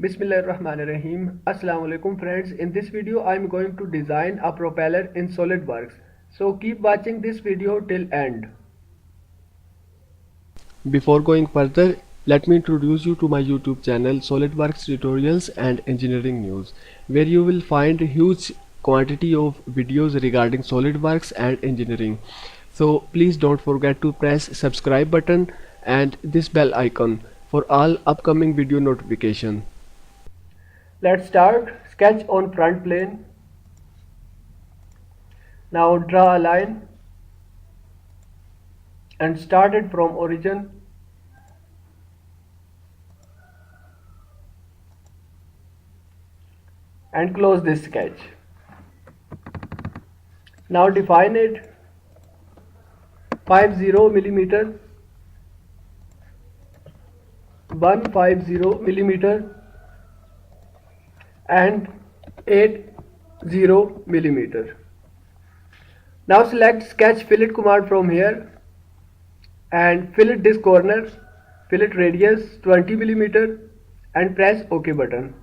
Bismillahirrahmanirrahim. Assalamu alaikum friends. In this video I am going to design a propeller in SolidWorks. So keep watching this video till end. Before going further, let me introduce you to my YouTube channel SolidWorks Tutorials and Engineering News, where you will find a huge quantity of videos regarding SolidWorks and engineering. So please don't forget to press subscribe button and this bell icon for all upcoming video notification. Let's start. Sketch on front plane. Now draw a line and start it from origin. And close this sketch. Now define it 50 millimeter, 150 millimeter and 80 millimeter. Now select sketch fillet command from here and fillet this corner, fillet radius 20 millimeter and press OK button.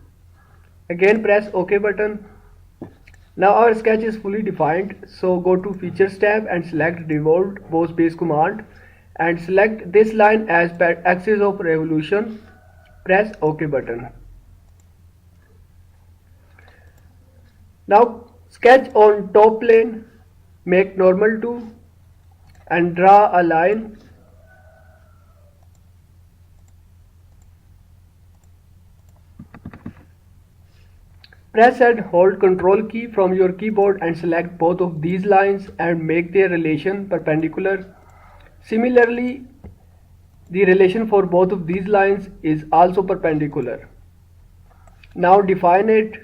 Again press OK button. Now our sketch is fully defined, so go to Features tab and select Revolve Boss Base command and select this line as axis of revolution. Press OK button. Now sketch on top plane, make normal to and draw a line. Press and hold Ctrl key from your keyboard and select both of these lines and make their relation perpendicular. Similarly, the relation for both of these lines is also perpendicular. Now define it.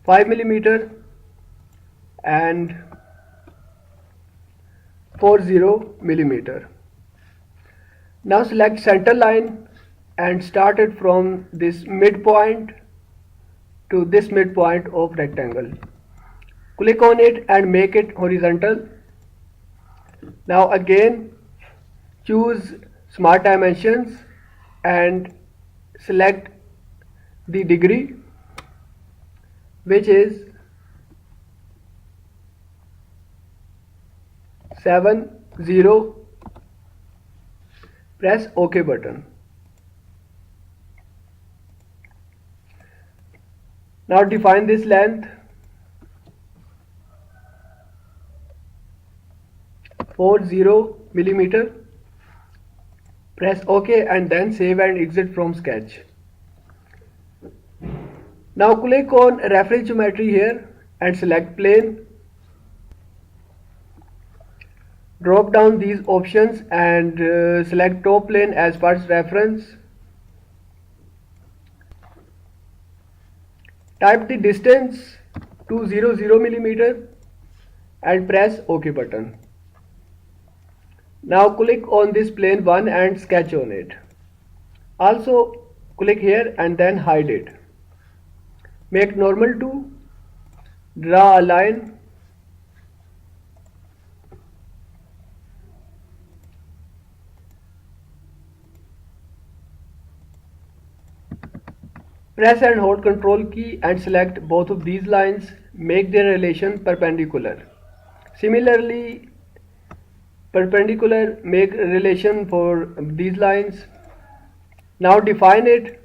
Five millimeter and 40 millimeter. Now select center line and start it from this midpoint to this midpoint of rectangle. Click on it and make it horizontal. Now again choose Smart Dimensions and select the degree, which is 70. Press OK button. Now define this length 40 millimeter. Press OK and then save and exit from sketch. Now click on reference geometry here and select plane. Drop down these options and select top plane as first reference. Type the distance 200 millimeter and press OK button. Now click on this plane 1 and sketch on it. Also click here and then hide it. Make normal to, draw a line, press and hold Ctrl key and select both of these lines, make their relation perpendicular. Similarly, perpendicular make relation for these lines. Now define it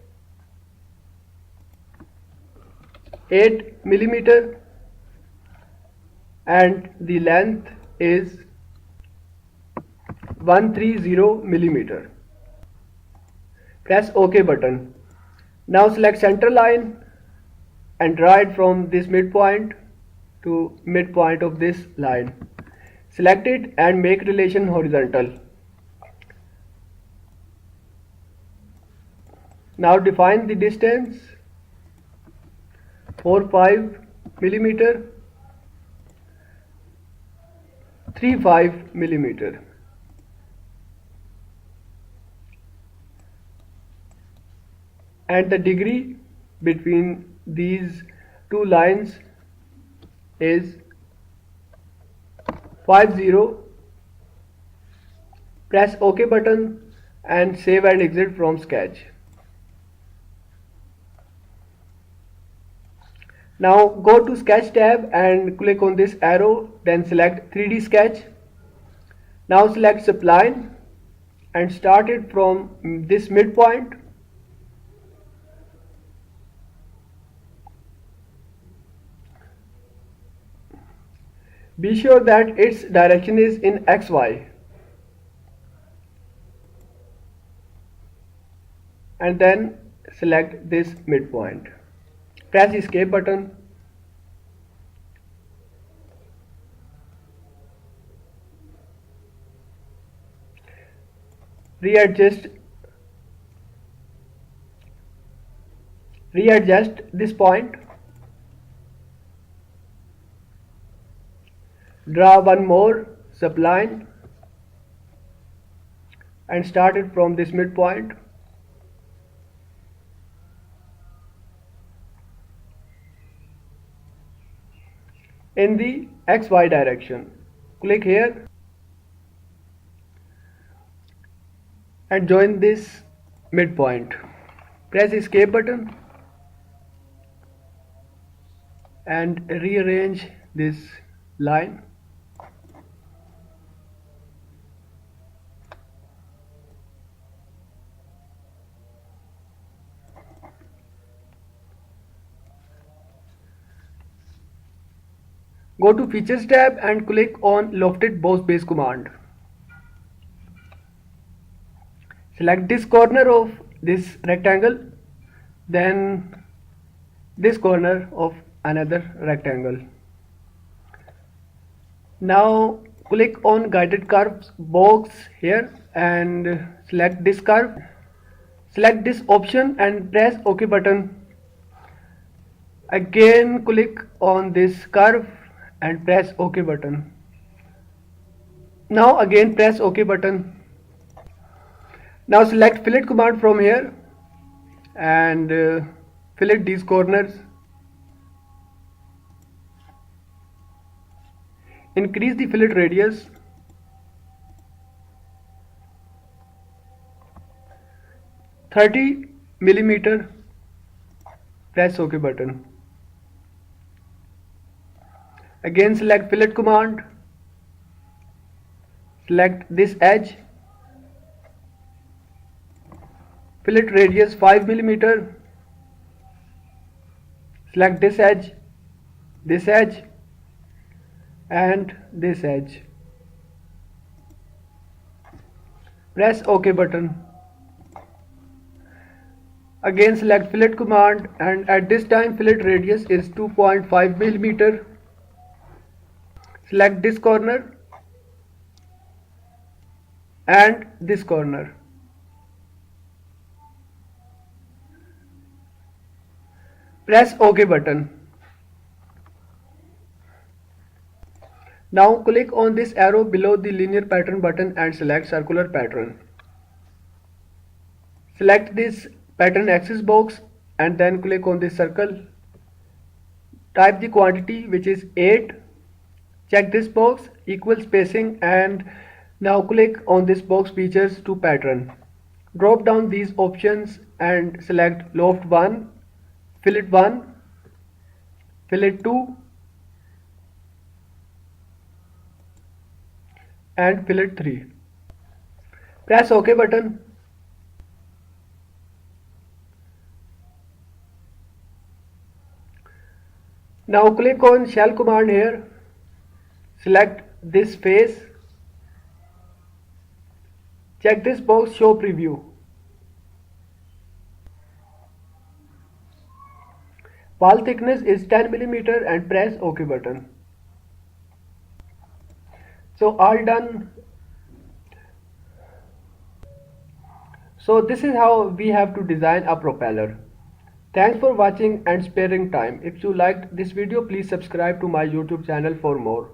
8 millimeter and the length is 130 millimeter. Press OK button. Now select center line and draw it from this midpoint to midpoint of this line. Select it and make relation horizontal. Now define the distance 45 millimeter, 35 millimeter. And the degree between these two lines is 50. Press OK button. and save and exit from Sketch. Now go to Sketch tab and click on this arrow, then select 3D Sketch. Now select spline and start it from this midpoint. Be sure that its direction is in XY. And then select this midpoint. Press escape button. Readjust this point. Draw one more subline and start it from this midpoint. In the XY direction. Click here and join this midpoint. Press escape button and rearrange this line. Go to Features tab and click on Lofted Boss Base command. Select this corner of this rectangle, then this corner of another rectangle. Now click on Guided Curves box here and select this curve. Select this option and press OK button. Again click on this curve and press OK button. Now again press OK button. Now select fillet command from here and fillet these corners. Increase the fillet radius. $30mm. Press OK button. Again select fillet command. Select this edge. Fillet radius 5mm. Select this edge, and this edge. Press OK button. Again select fillet command and at this time fillet radius is 2.5mm. Select this corner and this corner. Press OK button. Now click on this arrow below the linear pattern button and select circular pattern. Select this pattern axis box and then click on this circle. Type the quantity, which is 8. Check this box, equal spacing, and now click on this box features to pattern. Drop down these options and select loft 1, fillet 1, fillet 2 and fillet 3. Press OK button. Now click on shell command here. Select this face. Check this box, show preview. Wall thickness is 10mm and press OK button. So all done. So this is how we have to design a propeller. Thanks for watching and sparing time. If you liked this video, please subscribe to my YouTube channel for more.